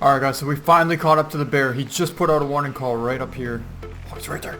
Alright guys, so we finally caught up to the bear. He just put out a warning call right up here. Oh, he's right there.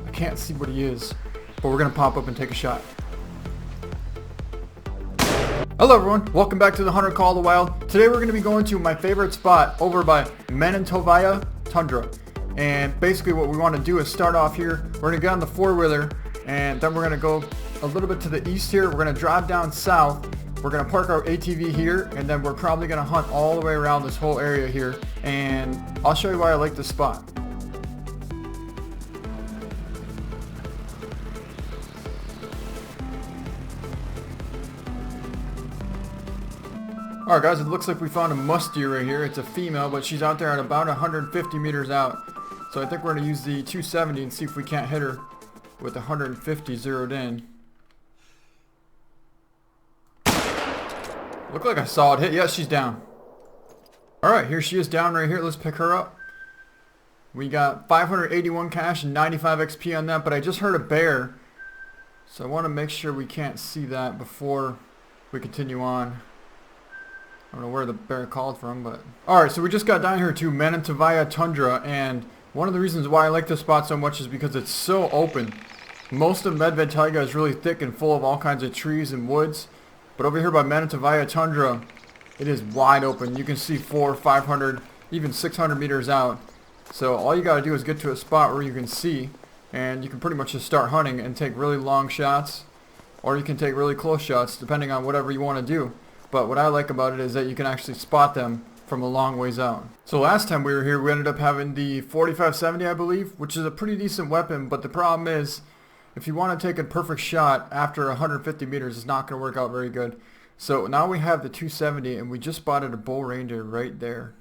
I can't see what he is, but we're gonna pop up and take a shot. Hello everyone, welcome back to the Hunter Call of the Wild. Today we're gonna be going to my favorite spot over by Mamontovaya Tundra. And basically what we want to do is start off here. We're gonna get on the four-wheeler and then we're gonna go a little bit to the east here. We're gonna drive down south. We're going to park our ATV here, and then we're probably going to hunt all the way around this whole area here, and I'll show you why I like this spot. Alright guys, it looks like we found a musk deer right here. It's a female, but she's out there at about 150 meters out. So I think we're going to use the 270 and see if we can't hit her with 150 zeroed in. Looked like a solid hit. Yeah, she's down. Alright, here she is down right here. Let's pick her up. We got 581 cash and 95 XP on that, but I just heard a bear. So I want to make sure we can't see that before we continue on. I don't know where the bear called from, but... Alright, so we just got down here to Mamontovaya Tundra, and one of the reasons why I like this spot so much is because it's so open. Most of Medved Taiga is really thick and full of all kinds of trees and woods. But over here by Mamontovaya Tundra, it is wide open. You can see 400, 500, even 600 meters out. So all you gotta do is get to a spot where you can see, and you can pretty much just start hunting and take really long shots, or you can take really close shots depending on whatever you want to do. But what I like about it is that you can actually spot them from a long ways out. So last time we were here, we ended up having the 4570, I believe, which is a pretty decent weapon, but the problem is, if you want to take a perfect shot after 150 meters, it's not going to work out very good. So now we have the 270, and we just spotted a bull reindeer right there.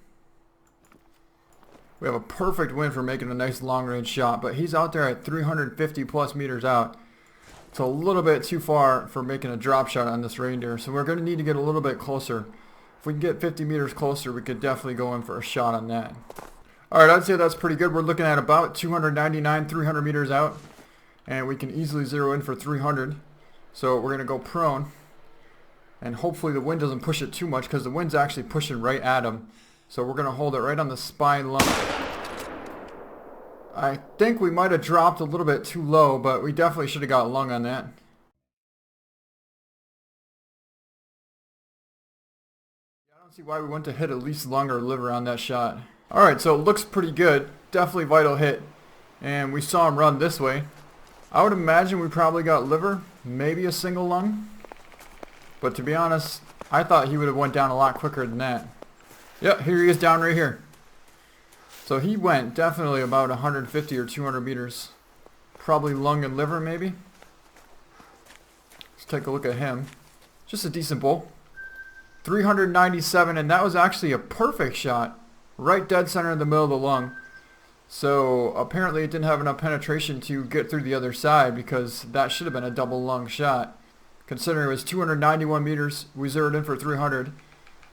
We have a perfect wind for making a nice long range shot, but he's out there at 350 plus meters out. It's a little bit too far for making a drop shot on this reindeer, so we're going to need to get a little bit closer. If we can get 50 meters closer, we could definitely go in for a shot on that. Alright, I'd say that's pretty good. We're looking at about 299, 300 meters out. And we can easily zero in for 300. So we're going to go prone. And hopefully the wind doesn't push it too much, because the wind's actually pushing right at him. So we're going to hold it right on the spine line. I think we might have dropped a little bit too low, but we definitely should have got lung on that. I don't see why we went to hit at least lung or liver on that shot. Alright, so it looks pretty good. Definitely vital hit. And we saw him run this way. I would imagine we probably got liver, maybe a single lung. But to be honest, I thought he would have went down a lot quicker than that. Yep, here he is down right here. So he went definitely about 150 or 200 meters. Probably lung and liver maybe. Let's take a look at him. Just a decent bull. 397, and that was actually a perfect shot. Right dead center in the middle of the lung. So apparently it didn't have enough penetration to get through the other side, because that should have been a double lung shot. Considering it was 291 meters, we zeroed in for 300.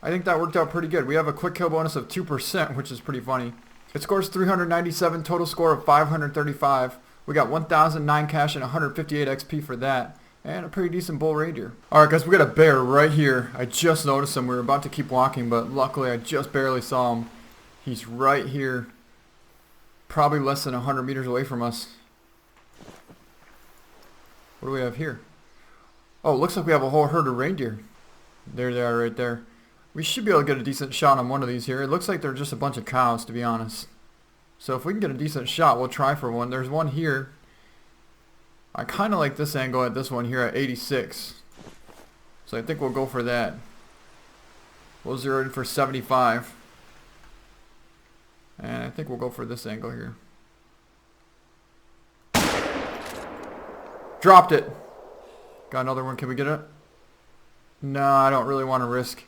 I think that worked out pretty good. We have a quick kill bonus of 2%, which is pretty funny. It scores 397, total score of 535. We got 1009 cash and 158 XP for that. And a pretty decent bull reindeer. Alright guys, we got a bear right here. I just noticed him. We were about to keep walking, but luckily I just barely saw him. He's right here. Probably less than 100 meters away from us. What do we have here? Oh, it looks like we have a whole herd of reindeer. There they are right there. We should be able to get a decent shot on one of these here. It looks like they're just a bunch of cows, to be honest. So if we can get a decent shot, we'll try for one. There's one here. I kind of like this angle at this one here at 86. So I think we'll go for that. We'll zero in for 75. And I think we'll go for this angle here. Dropped it. Got another one. Can we get it? No, I don't really want to risk.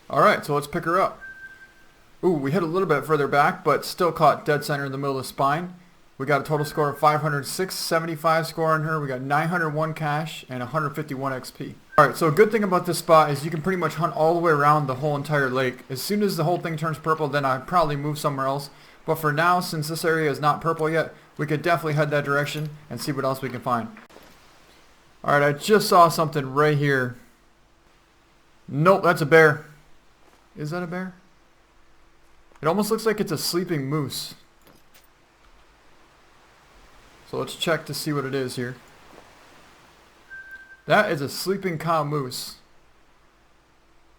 Alright, so let's pick her up. Ooh, we hit a little bit further back, but still caught dead center in the middle of the spine. We got a total score of 506, 75 score on her. We got 901 cash and 151 XP. Alright, so a good thing about this spot is you can pretty much hunt all the way around the whole entire lake. As soon as the whole thing turns purple, then I'd probably move somewhere else. But for now, since this area is not purple yet, we could definitely head that direction and see what else we can find. Alright, I just saw something right here. Nope, that's a bear. Is that a bear? It almost looks like it's a sleeping moose. So let's check to see what it is here. That is a sleeping cow moose,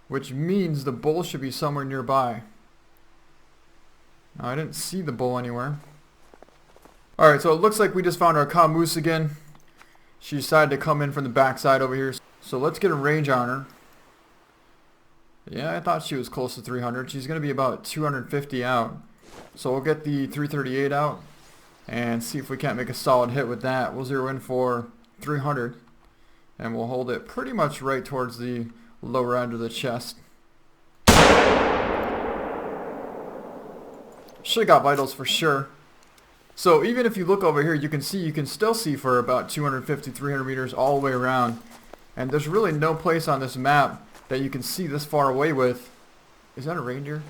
which means the bull should be somewhere nearby. Now, I didn't see the bull anywhere. Alright, so it looks like we just found our cow moose again. She decided to come in from the backside over here. So let's get a range on her. Yeah, I thought she was close to 300. She's going to be about 250 out. So we'll get the 338 out and see if we can't make a solid hit with that. We'll zero in for 300. And we'll hold it pretty much right towards the lower end of the chest. Should have got vitals for sure. So even if you look over here, you can still see for about 250, 300 meters all the way around. And there's really no place on this map that you can see this far away with. Is that a reindeer?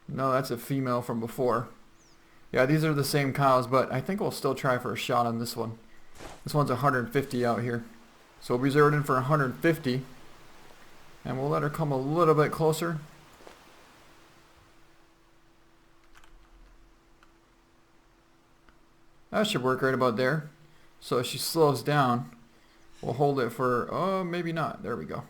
No, that's a female from before. Yeah, these are the same cows, but I think we'll still try for a shot on this one. This one's 150 out here. So we'll be zeroed in for 150. And we'll let her come a little bit closer. That should work right about there. So as she slows down, we'll hold it for, oh, maybe not. There we go.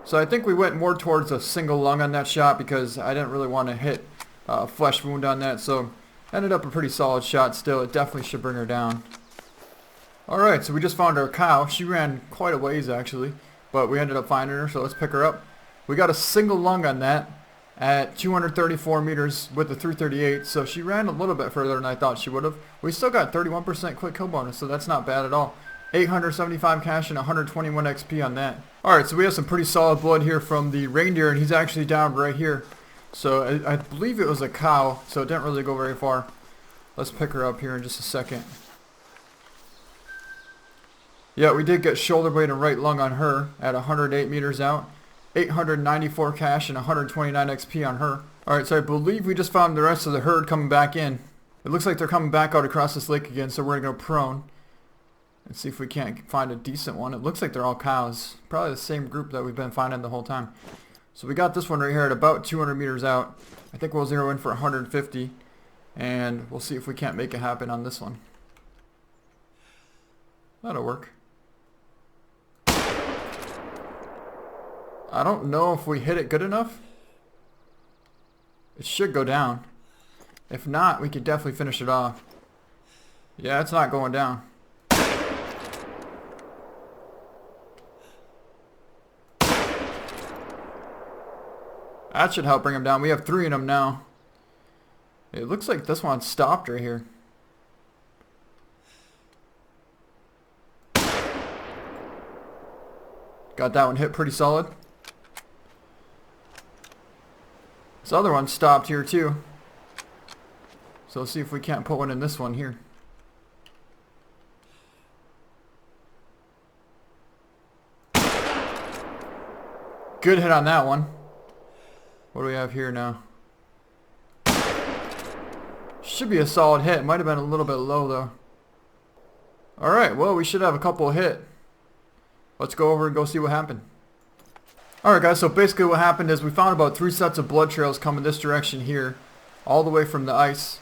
So I think we went more towards a single lung on that shot because I didn't really want to hit a flesh wound on that. So ended up a pretty solid shot still. It definitely should bring her down. Alright, so we just found our cow. She ran quite a ways actually, but we ended up finding her, so let's pick her up. We got a single lung on that at 234 meters with the 338, so she ran a little bit further than I thought she would have. We still got 31% quick kill bonus, so that's not bad at all. 875 cash and 121 XP on that. Alright, so we have some pretty solid blood here from the reindeer, and he's actually down right here. So I believe it was a cow, so it didn't really go very far. Let's pick her up here in just a second. Yeah, we did get shoulder blade and right lung on her at 108 meters out. 894 cash and 129 XP on her. Alright, so I believe we just found the rest of the herd coming back in. It looks like they're coming back out across this lake again, so we're going to go prone. And see if we can't find a decent one. It looks like they're all cows. Probably the same group that we've been finding the whole time. So we got this one right here at about 200 meters out. I think we'll zero in for 150. And we'll see if we can't make it happen on this one. That'll work. I don't know if we hit it good enough. It should go down. If not, we could definitely finish it off. Yeah, it's not going down. That should help bring him down. We have 3 in them now. It looks like this one stopped right here. Got that one hit pretty solid. This other one stopped here too. So let's see if we can't put one in this one here. Good hit on that one. What do we have here now? Should be a solid hit. Might have been a little bit low though. Alright, well we should have a couple hit. Let's go over and go see what happened. Alright guys, so basically what happened is we found about 3 sets of blood trails coming this direction here. All the way from the ice.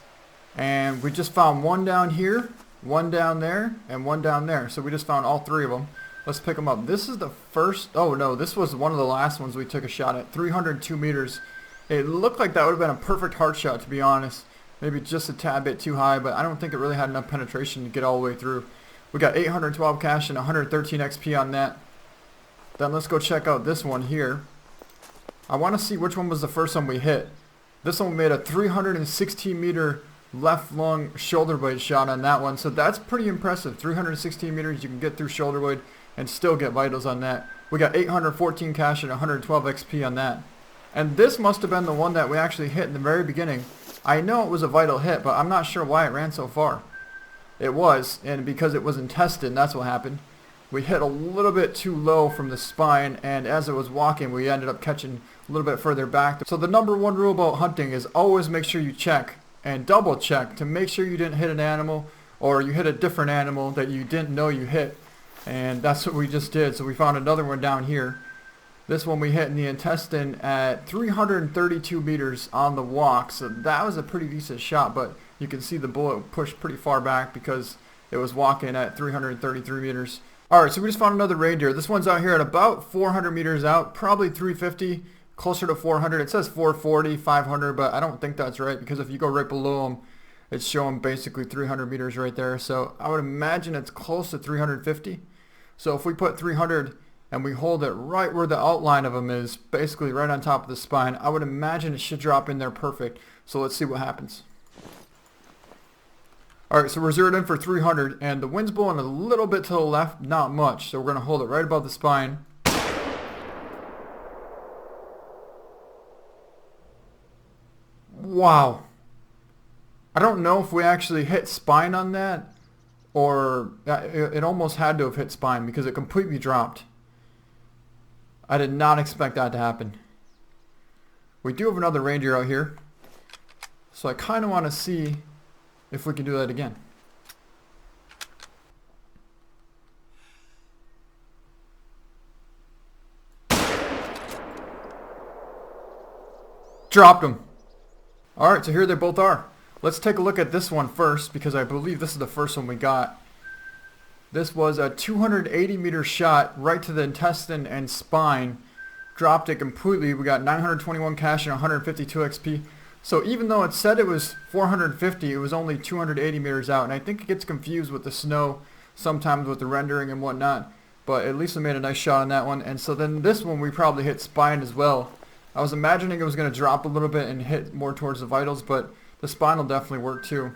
And we just found one down here, one down there, and one down there. So we just found all 3 of them. Let's pick them up. This is the first, oh no, this was one of the last ones we took a shot at. 302 meters. It looked like that would have been a perfect heart shot to be honest. Maybe just a tad bit too high, but I don't think it really had enough penetration to get all the way through. We got 812 cash and 113 XP on that. Then let's go check out this one here. I want to see which one was the first one we hit. This one made a 316 meter left lung shoulder blade shot on that one. So that's pretty impressive. 316 meters you can get through shoulder blade and still get vitals on that. We got 814 cash and 112 XP on that. And this must have been the one that we actually hit in the very beginning. I know it was a vital hit, but I'm not sure why it ran so far. It was, and because it was intestine, that's what happened. We hit a little bit too low from the spine, and as it was walking, we ended up catching a little bit further back. So the number one rule about hunting is always make sure you check and double check to make sure you didn't hit an animal or you hit a different animal that you didn't know you hit. And that's what we just did. So we found another one down here. This one we hit in the intestine at 332 meters on the walk. So that was a pretty decent shot, but you can see the bullet pushed pretty far back because it was walking at 333 meters. Alright, so we just found another reindeer. This one's out here at about 400 meters out, probably 350, closer to 400. It says 440, 500, but I don't think that's right because if you go right below them, it's showing basically 300 meters right there. So I would imagine it's close to 350. So if we put 300 and we hold it right where the outline of them is, basically right on top of the spine, I would imagine it should drop in there perfect. So let's see what happens. Alright, so we're zeroed in for 300, and the wind's blowing a little bit to the left, not much. So we're going to hold it right above the spine. Wow. I don't know if we actually hit spine on that, or it almost had to have hit spine because it completely dropped. I did not expect that to happen. We do have another reindeer out here, so I kind of want to see if we can do that again. Dropped them. Alright, so here they both are. Let's take a look at this one first because I believe this is the first one we got. This was a 280 meter shot right to the intestine and spine. Dropped it completely. We got 921 cash and 152 XP. So even though it said it was 450, it was only 280 meters out. And I think it gets confused with the snow sometimes with the rendering and whatnot. But at least we made a nice shot on that one. And so then this one we probably hit spine as well. I was imagining it was going to drop a little bit and hit more towards the vitals, but the spine will definitely work too.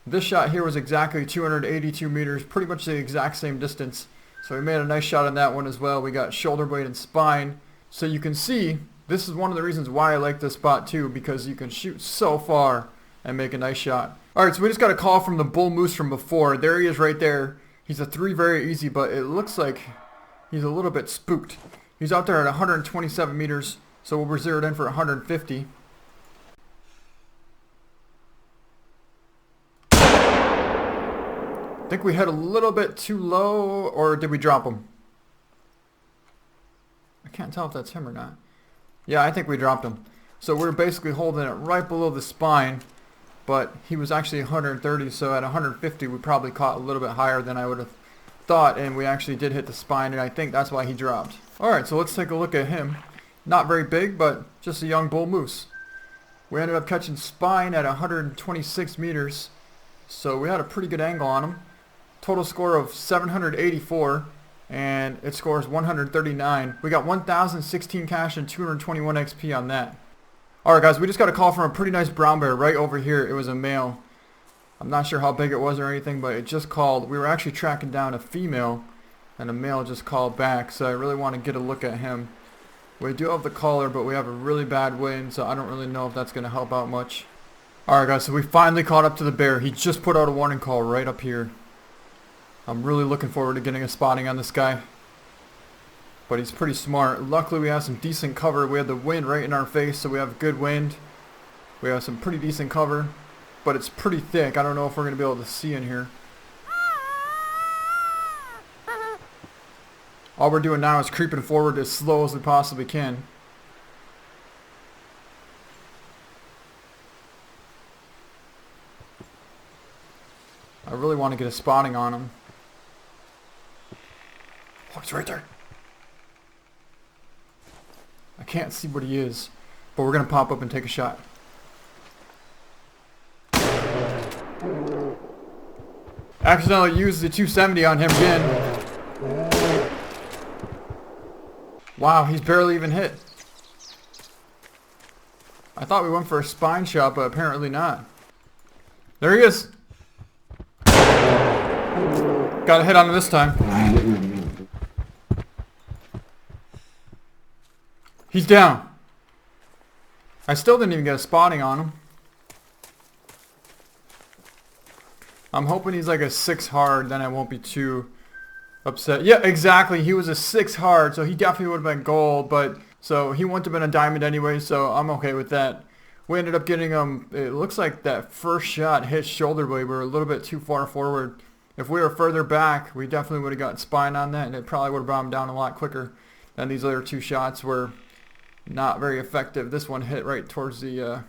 This shot here was exactly 282 meters, pretty much the exact same distance. So we made a nice shot on that one as well. We got shoulder blade and spine. So you can see, this is one of the reasons why I like this spot too, because you can shoot so far and make a nice shot. Alright, so we just got a call from the bull moose from before. There he is right there. He's a 3 very easy, but it looks like he's a little bit spooked. He's out there at 127 meters, so we're zeroed in for 150. I think we hit a little bit too low, or did we drop him? I can't tell if that's him or not. Yeah, I think we dropped him. So we're basically holding it right below the spine, but he was actually 130, so at 150 we probably caught a little bit higher than I would have thought, and we actually did hit the spine, and I think that's why he dropped. Alright, so let's take a look at him. Not very big, but just a young bull moose. We ended up catching spine at 126 meters, so we had a pretty good angle on him. Total score of 784, and it scores 139. We got 1,016 cash and 221 XP on that. Alright guys, we just got a call from a pretty nice brown bear right over here. It was a male. I'm not sure how big it was or anything, but it just called. We were actually tracking down a female, and a male just called back, so I really want to get a look at him. We do have the caller, but we have a really bad wind, so I don't really know if that's going to help out much. Alright guys, so we finally caught up to the bear. He just put out a warning call right up here. I'm really looking forward to getting a spotting on this guy. But he's pretty smart. Luckily we have some decent cover. We have the wind right in our face, so we have good wind. We have some pretty decent cover, but it's pretty thick. I don't know if we're going to be able to see in here. All we're doing now is creeping forward as slow as we possibly can. I really want to get a spotting on him. Oh, he's right there. I can't see what he is, but we're going to pop up and take a shot. Accidentally used the 270 on him again. Wow, he's barely even hit. I thought we went for a spine shot, but apparently not. There he is. Got a hit on him this time. He's down. I still didn't even get a spotting on him. I'm hoping he's like a 6 hard, then I won't be too upset. Yeah, exactly. He was a 6 hard, so he definitely would have been gold, but so he wouldn't have been a diamond anyway, so I'm okay with that. We ended up getting him. It looks like that first shot hit shoulder blade. We were a little bit too far forward. If we were further back, we definitely would have got spine on that, and it probably would have brought him down a lot quicker. And these other two shots were not very effective. This one hit right towards the...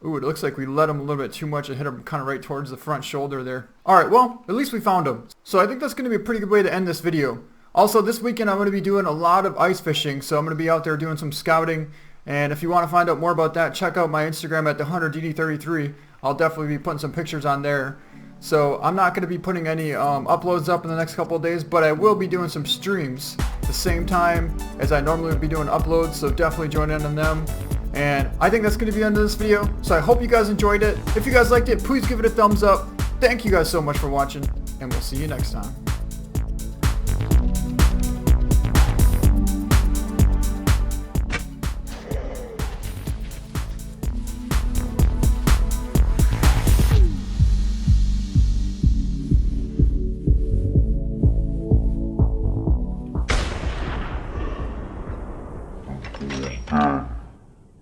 Ooh, it looks like we let him a little bit too much. It hit him kind of right towards the front shoulder there. Alright, well, at least we found him. So I think that's going to be a pretty good way to end this video. Also, this weekend I'm going to be doing a lot of ice fishing, so I'm going to be out there doing some scouting. And if you want to find out more about that, check out my Instagram at TheHunterDD33. I'll definitely be putting some pictures on there. So I'm not going to be putting any uploads up in the next couple of days, but I will be doing some streams the same time as I normally would be doing uploads, so definitely join in on them. And I think that's going to be the end of this video, so I hope you guys enjoyed it. If you guys liked it, please give it a thumbs up. Thank you guys so much for watching, and we'll see you next time.